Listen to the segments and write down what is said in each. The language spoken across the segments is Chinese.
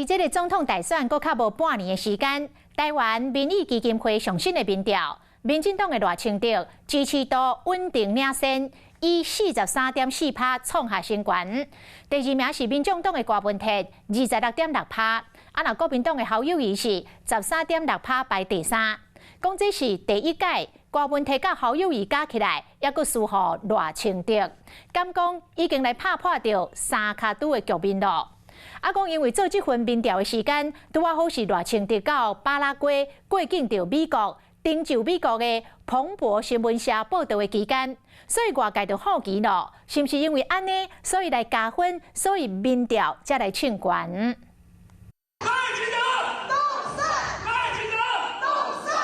伫这个总统大选搁较无半年的时间，台湾民意基金会上新的民调，民进党的赖清德支持度稳定领先，以43.4%创下新高。第二名是民众党的郭文哲，26.6%。若国民党的侯友宜是13.6%排第三。讲这是第一届郭文哲甲侯友宜加起来，还阁输予赖清德。敢讲已经来拍破着三卡赌的局面咯。讲因为做这份民调的时间，拄好是赖清德到巴拉圭过境到美国，顶就美国的彭博新闻社报道的期间，所以外界就好奇咯，是毋是因为安尼，所以来加分，所以民调才来唱悬。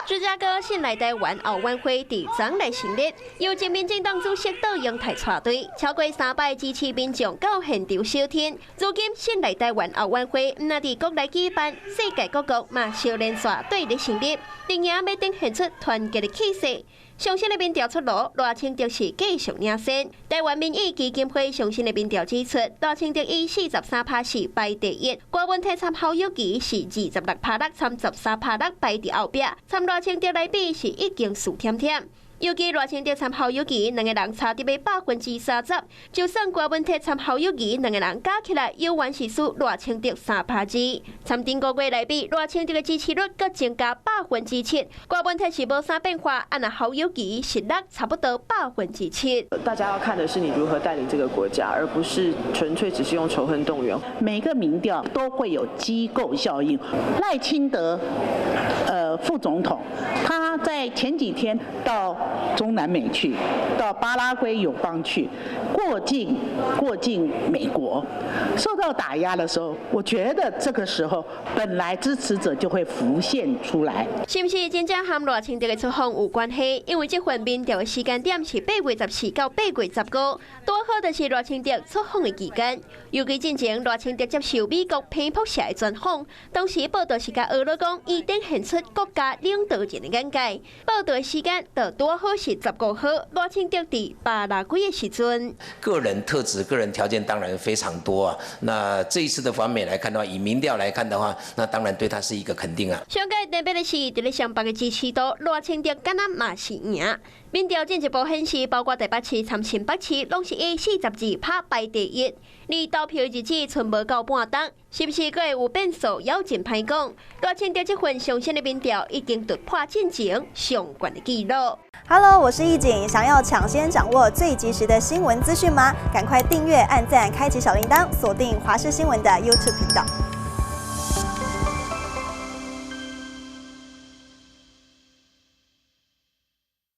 芝加哥县来台湾奥运会伫昨来成立，由前民进党主席杜英台带队，超过300支持民众到现场收听。如今县来台湾奥运会毋但伫国内举办，世界各国嘛小连续对咧成立，领赢要展现出团结的气势。上新的民调出炉，赖清德是继续领先。台湾民意基金会上新的民调指出，赖清德以43%是排第一，郭文哲参侯友宜是26%参13%排伫后壁，参赖清德来比是已经输添添。尤其赖清德参侯友宜两个人差伫要30%，就算郭文哲参侯友宜两个人加起来，犹原是输赖清德3%。参顶个月来比，赖清德的支持率阁增加7%，郭文哲是无啥变化，若侯友宜实力差不多7%。大家要看的是你如何带领这个国家，而不是纯粹只是用仇恨动员。每个民调都会有机构效应。赖清德，副总统，他在前几天到中南美去，到巴拉圭友邦去，过境美国，受到打压的时候，我觉得这个时候本来支持者就会浮现出来。是不是真正和赖清德的出访有关系？因为这份民调的时间点是8月14到8月15，多好就是赖清德出访的期间。尤其之前赖清德接受美国彭博社的专访，当时报道是甲俄罗讲，伊展现出国家领导人的眼界。报道的时间就多好是15号，赖清德伫巴拉圭的时阵。个人特质、个人条件当然非常多啊。那这一次的访美来看的话，以民调来看的话，那当然对他是一个肯定啊。上届特别的是，伫咧上北的支持度，赖清德敢若嘛是赢。民调进一步显示，包括台北市、参新北市，拢是以42%排第一。离投票日子剩无到半档，是不是阁会有变数？要真歹讲。赖清德这份上新的民调已经突破进前上悬的纪录。Hello， 我是易景，想要抢先掌握最及时的新闻资讯吗？赶快订阅、按赞、开启小铃铛，锁定华视新闻的 YouTube 频道。